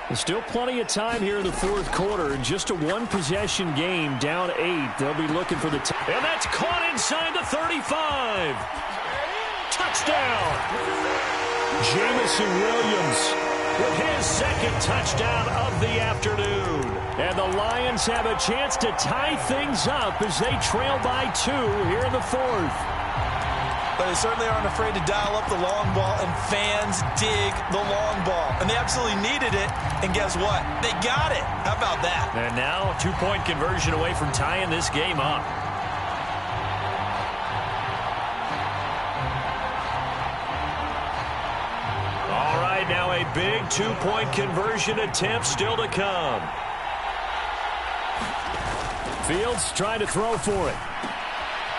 There's still plenty of time here in the fourth quarter. Just a one-possession game, down 8. They'll be looking for the and that's caught inside the 35. Touchdown. Jamison Williams with his second touchdown of the afternoon. And the Lions have a chance to tie things up as they trail by 2 here in the fourth. But they certainly aren't afraid to dial up the long ball, and fans dig the long ball. And they absolutely needed it, and guess what? They got it. How about that? And now a two-point conversion away from tying this game up. All right, now a big two-point conversion attempt still to come. Fields trying to throw for it.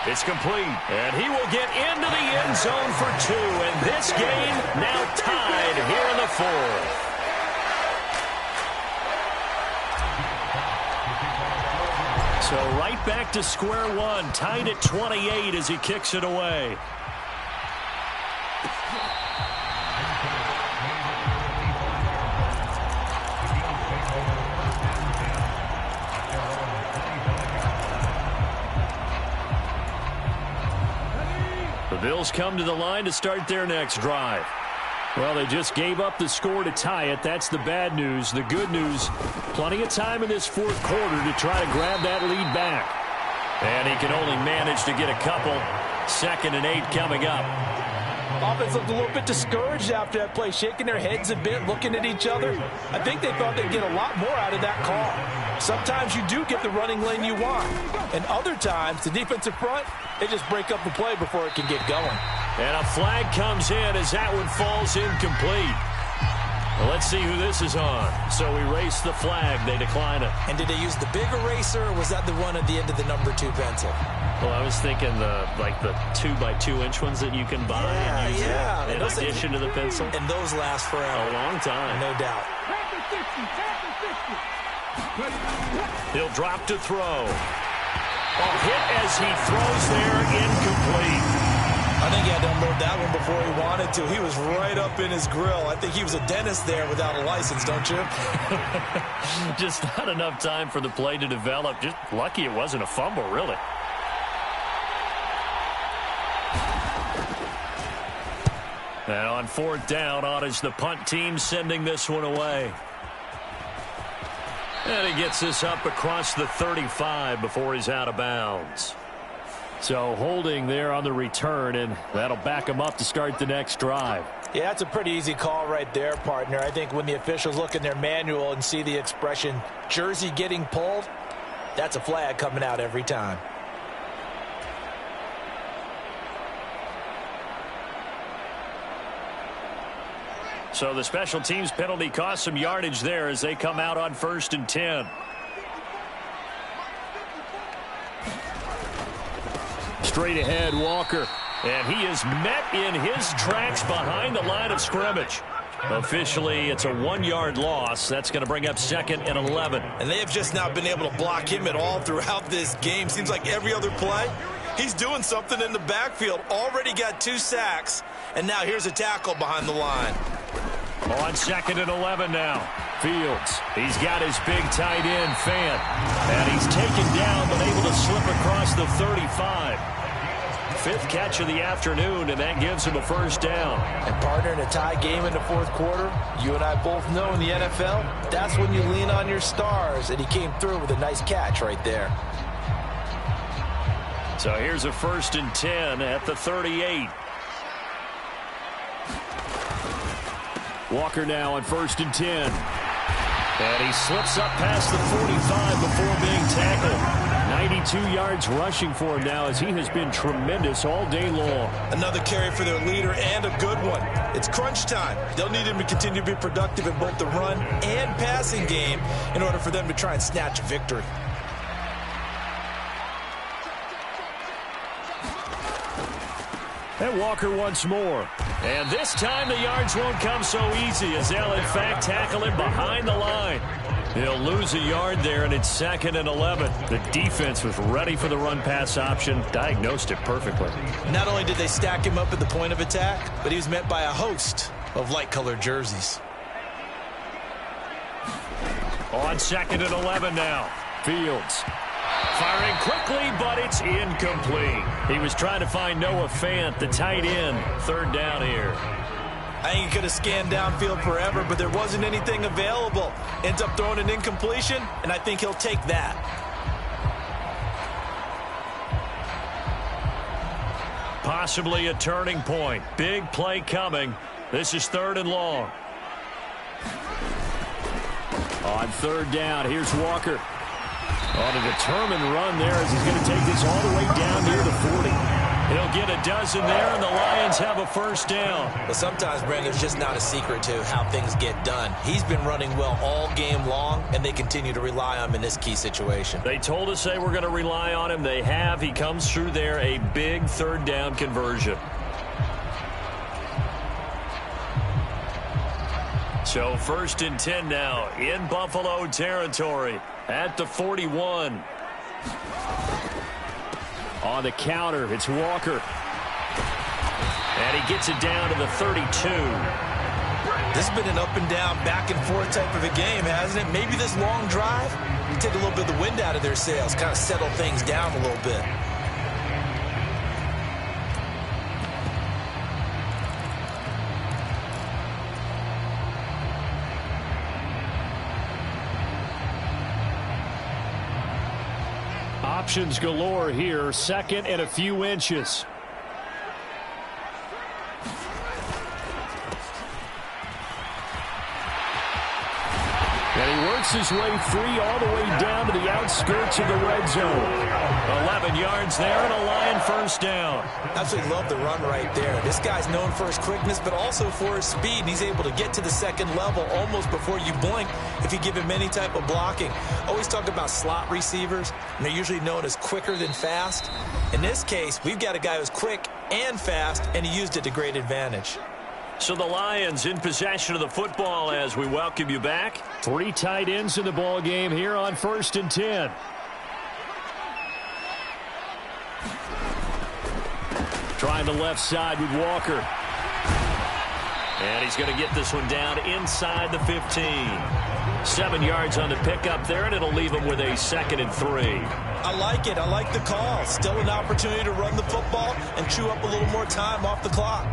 It's complete, and he will get into the end zone for 2, and this game now tied here in the fourth. So right back to square one, tied at 28 as he kicks it away. The Bills come to the line to start their next drive. Well, they just gave up the score to tie it. That's the bad news. The good news, plenty of time in this fourth quarter to try to grab that lead back. And he can only manage to get a couple. 2nd and 8 coming up. Offense looked a little bit discouraged after that play, shaking their heads a bit, looking at each other. I think they thought they'd get a lot more out of that call. Sometimes you do get the running lane you want, and other times the defensive front, they just break up the play before it can get going. And a flag comes in as that one falls incomplete. Well, let's see who this is on. So erase the flag. They decline it. And did they use the big eraser, or was that the one at the end of the number 2 pencil? Well, I was thinking the 2x2-inch ones that you can buy and use in addition to the pencil. And those last forever. A long time. No doubt. He'll drop to throw. A hit as he throws there, incomplete. I think he had to unload that one before he wanted to. He was right up in his grill. I think he was a dentist there without a license, don't you? Just not enough time for the play to develop. Just lucky it wasn't a fumble, really. And on 4th down, on is the punt team sending this one away. And he gets this up across the 35 before he's out of bounds. So holding there on the return, and that'll back him up to start the next drive. Yeah, that's a pretty easy call right there, partner. I think when the officials look in their manual and see the expression, jersey getting pulled, that's a flag coming out every time. So the special teams penalty cost some yardage there as they come out on 1st and 10. Straight ahead, Walker. And he is met in his tracks behind the line of scrimmage. Officially, it's a 1-yard loss. That's going to bring up 2nd and 11. And they have just not been able to block him at all throughout this game. Seems like every other play, he's doing something in the backfield. Already got 2 sacks. And now here's a tackle behind the line. On 2nd and 11 now. Fields. He's got his big tight end, Fant. And he's taken down but able to slip across the 35. 5th catch of the afternoon, and that gives him a 1st down. And partner, in a tie game in the 4th quarter, you and I both know in the NFL, that's when you lean on your stars, and he came through with a nice catch right there. So here's a 1st and 10 at the 38. Walker now on 1st and 10. And he slips up past the 45 before being tackled. 92 yards rushing for him now as he has been tremendous all day long. Another carry for their leader and a good one. It's crunch time. They'll need him to continue to be productive in both the run and passing game in order for them to try and snatch a victory. And Walker once more. And this time the yards won't come so easy as they'll in fact tackle him behind the line. He'll lose a yard there, and it's 2nd and 11. The defense was ready for the run-pass option, diagnosed it perfectly. Not only did they stack him up at the point of attack, but he was met by a host of light-colored jerseys. On 2nd and 11 now. Fields firing quickly, but it's incomplete. He was trying to find Noah Fant, the tight end. 3rd down here. I think he could have scanned downfield forever, but there wasn't anything available. Ends up throwing an incompletion, and I think he'll take that. Possibly a turning point. Big play coming. This is 3rd and long. On 3rd down, here's Walker. On a determined run there as he's going to take this all the way down near the 40. He'll get a dozen there, and the Lions have a 1st down. But sometimes, Brandon, there's just not a secret to how things get done. He's been running well all game long, and they continue to rely on him in this key situation. They told us they were going to rely on him. They have. He comes through there, a big 3rd down conversion. So 1st and 10 now in Buffalo territory at the 41. On the counter, it's Walker. And he gets it down to the 32. This has been an up and down, back and forth type of a game, hasn't it? Maybe this long drive can take a little bit of the wind out of their sails, kind of settle things down a little bit. Options galore here. 2nd and a few inches. And he works his way free all the way down to the outskirts of the red zone. 11 yards there and a Lion 1st down. Absolutely love the run right there. This guy's known for his quickness, but also for his speed. And he's able to get to the 2nd level almost before you blink if you give him any type of blocking. Always talk about slot receivers, and they're usually known as quicker than fast. In this case, we've got a guy who's quick and fast, and he used it to great advantage. So the Lions in possession of the football as we welcome you back. 3 tight ends in the ball game here on 1st and 10. Trying the left side with Walker. And he's going to get this one down inside the 15. 7 yards on the pickup there, and it'll leave him with a 2nd and 3. I like it. I like the call. Still an opportunity to run the football and chew up a little more time off the clock.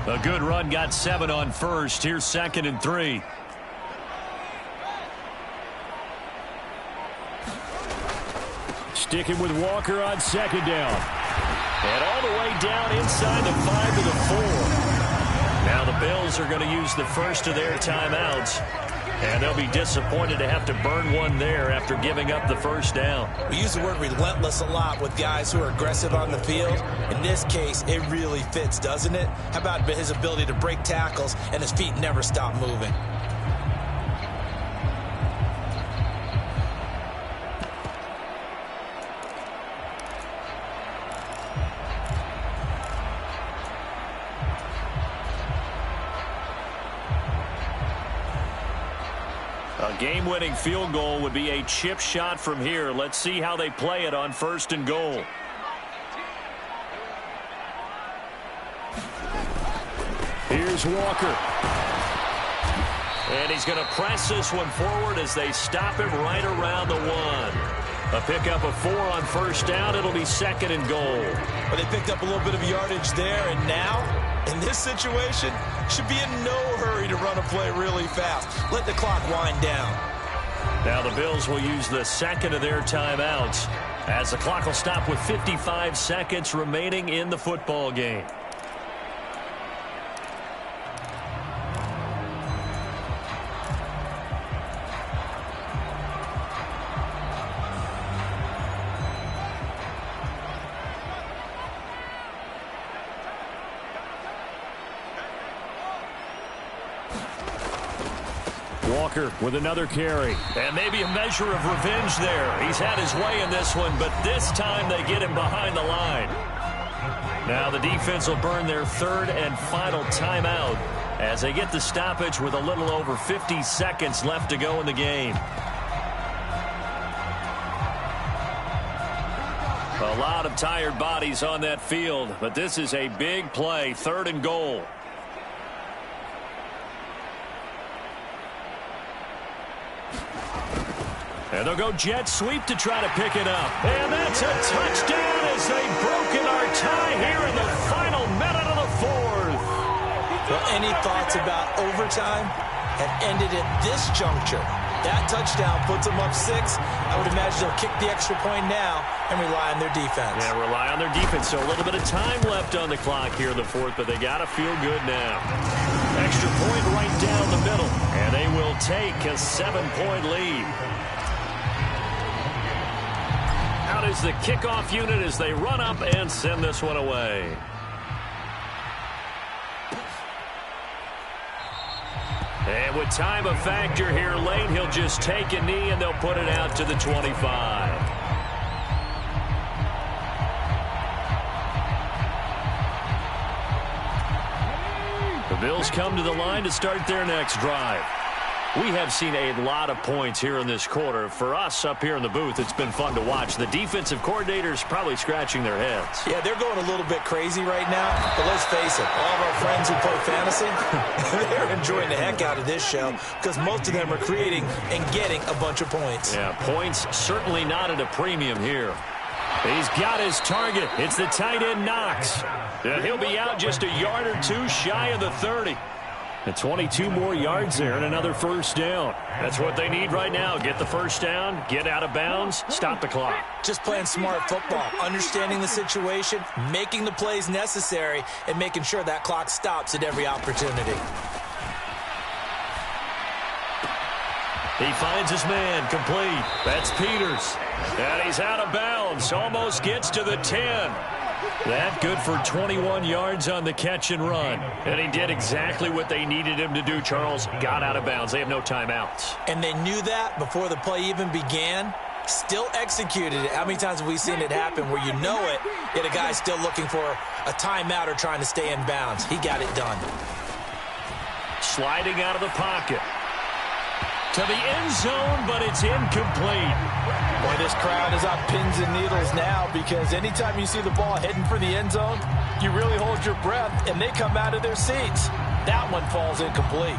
A good run, got 7 on 1st. Here's 2nd and 3. Sticking with Walker on 2nd down. And all the way down inside the 5 to the 4. Now the Bills are going to use the first of their timeouts. And they'll be disappointed to have to burn one there after giving up the 1st down. We use the word relentless a lot with guys who are aggressive on the field. In this case, it really fits, doesn't it? How about his ability to break tackles and his feet never stop moving? A game-winning field goal would be a chip shot from here. Let's see how they play it on 1st and goal. Here's Walker. And he's going to press this one forward as they stop him right around the 1. A pickup of 4 on 1st down. It'll be 2nd and goal. Well, they picked up a little bit of yardage there, and now, in this situation, should be in no hurry to run a play really fast. Let the clock wind down. Now the Bills will use the 2nd of their timeouts as the clock will stop with 55 seconds remaining in the football game. Walker with another carry. And maybe a measure of revenge there. He's had his way in this one, but this time they get him behind the line. Now the defense will burn their 3rd and final timeout as they get the stoppage with a little over 50 seconds left to go in the game. A lot of tired bodies on that field, but this is a big play, 3rd and goal. And they'll go jet sweep to try to pick it up. And that's a touchdown as they've broken our tie here in the final minute of the fourth. Well, any thoughts about overtime have ended at this juncture. That touchdown puts them up 6. I would imagine they'll kick the extra point now and rely on their defense. Yeah, rely on their defense. So a little bit of time left on the clock here in the fourth, but they got to feel good now. Extra point right down the middle, and they will take a 7-point lead. Out is the kickoff unit as they run up and send this one away. And with time a factor here late, he'll just take a knee and they'll put it out to the 25. The Bills come to the line to start their next drive. We have seen a lot of points here in this quarter. For us up here in the booth, it's been fun to watch. The defensive coordinators probably scratching their heads. Yeah, they're going a little bit crazy right now. But let's face it, all of our friends who play fantasy, they're enjoying the heck out of this show because most of them are creating and getting a bunch of points. Yeah, points certainly not at a premium here. He's got his target. It's the tight end Knox. And he'll be out just a yard or two shy of the 30. And 22 more yards there and another first down. That's what they need right now. Get the first down, get out of bounds, stop the clock. Just playing smart football, understanding the situation, making the plays necessary, and making sure that clock stops at every opportunity. He finds his man, complete. That's Peters. And he's out of bounds, almost gets to the 10. That good for 21 yards on the catch and run. And he did exactly what they needed him to do, Charles. Got out of bounds. They have no timeouts. And they knew that before the play even began. Still executed it. How many times have we seen it happen where you know it, yet a guy's still looking for a timeout or trying to stay in bounds? He got it done. Sliding out of the pocket. To the end zone, but it's incomplete. Boy, this crowd is on pins and needles now because anytime you see the ball heading for the end zone, you really hold your breath, and they come out of their seats. That one falls incomplete.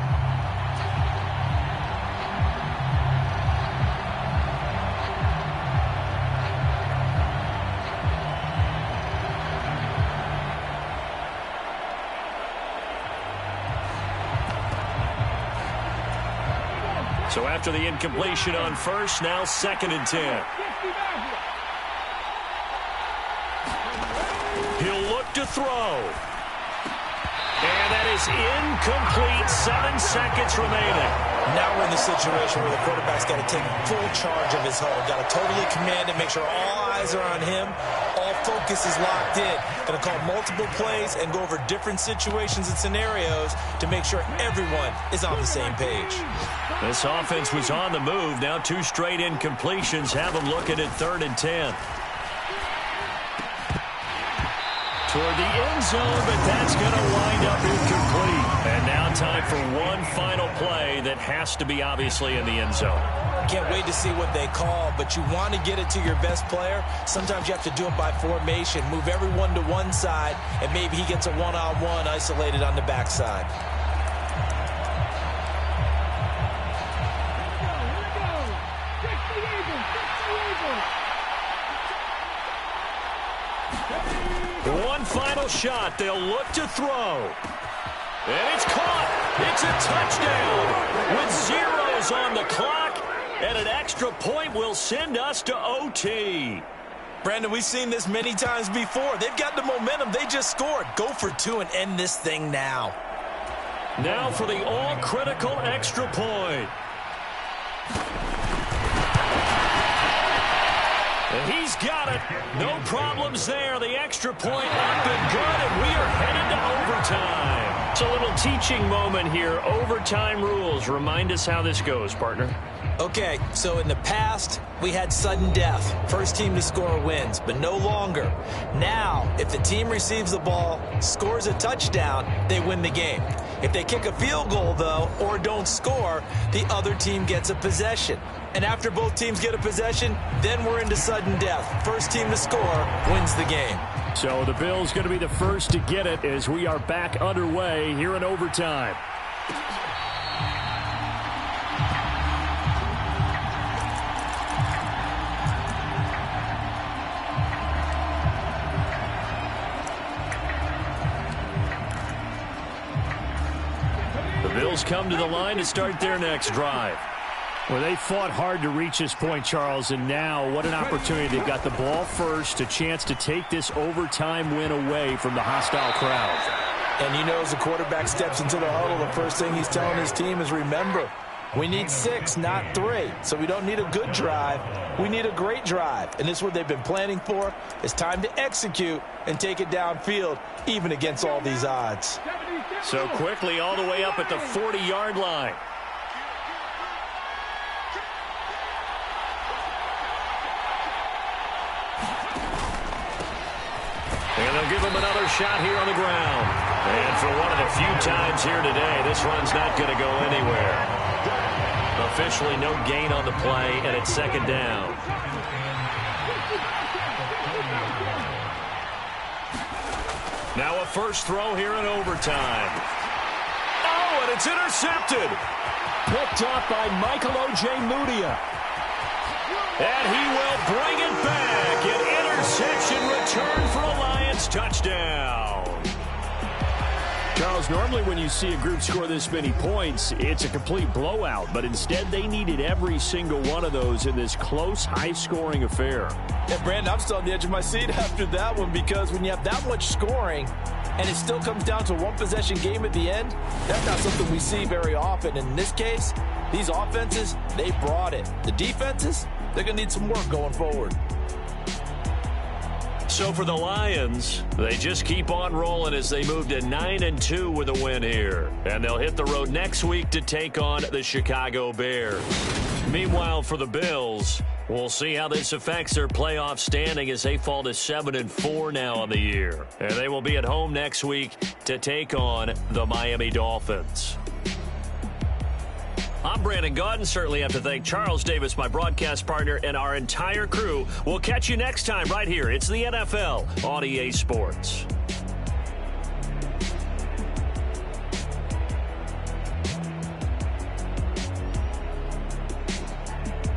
So after the incompletion on first, now 2nd and 10. He'll look to throw. And that is incomplete. 7 seconds remaining. Now we're in the situation where the quarterback's got to take full charge of his huddle. Got to totally command it, make sure all eyes are on him. All focus is locked in. Going to call multiple plays and go over different situations and scenarios to make sure everyone is on the same page. This offense was on the move. Now 2 straight incompletions have them looking at 3rd and 10. Toward the end zone, but that's going to wind up incomplete. And now time for one final play that has to be obviously in the end zone. Can't wait to see what they call, but you want to get it to your best player. Sometimes you have to do it by formation. Move everyone to one side, and maybe he gets a one-on-one isolated on the backside. One final shot. They'll look to throw. And it's caught. It's a touchdown with zeros on the clock. And an extra point will send us to OT. Brandon, we've seen this many times before. They've got the momentum. They just scored. Go for 2 and end this thing now. Now for the all-critical extra point. And he's got it. No problems there. The extra point up and good, and we are headed to overtime. It's a little teaching moment here. Overtime rules. Remind us how this goes, partner. Okay, so in the past, we had sudden death. First team to score wins, but no longer. Now, if the team receives the ball, scores a touchdown, they win the game. If they kick a field goal, though, or don't score, the other team gets a possession. And after both teams get a possession, then we're into sudden death. First team to score wins the game. So the Bills going to be the first to get it as we are back underway here in overtime. Bills come to the line to start their next drive. Well, they fought hard to reach this point, Charles, and now what an opportunity. They've got the ball first, a chance to take this overtime win away from the hostile crowd. And you know, as the quarterback steps into the huddle, the first thing he's telling his team is, remember, we need 6, not 3. So we don't need a good drive. We need a great drive. And this is what they've been planning for. It's time to execute and take it downfield, even against all these odds. So quickly all the way up at the 40-yard line. And they'll give him another shot here on the ground. And for one of the few times here today, this run's not going to go anywhere. Officially no gain on the play, and it's second down. Now a first throw here in overtime. Oh, and it's intercepted. Picked up by Michael Ojemudia. And he will bring it back. An interception return for a Lions touchdown. Charles, normally when you see a group score this many points, it's a complete blowout. But instead, they needed every single one of those in this close, high-scoring affair. Yeah, Brandon, I'm still on the edge of my seat after that one, because when you have that much scoring and it still comes down to a one-possession game at the end, that's not something we see very often. In this case, these offenses, they brought it. The defenses, they're going to need some work going forward. So for the Lions, they just keep on rolling as they move to 9-2 with a win here. And they'll hit the road next week to take on the Chicago Bears. Meanwhile, for the Bills, we'll see how this affects their playoff standing as they fall to 7-4 now on the year. And they will be at home next week to take on the Miami Dolphins. I'm Brandon Gaudin. Certainly have to thank Charles Davis, my broadcast partner, and our entire crew. We'll catch you next time right here. It's the NFL on EA Sports.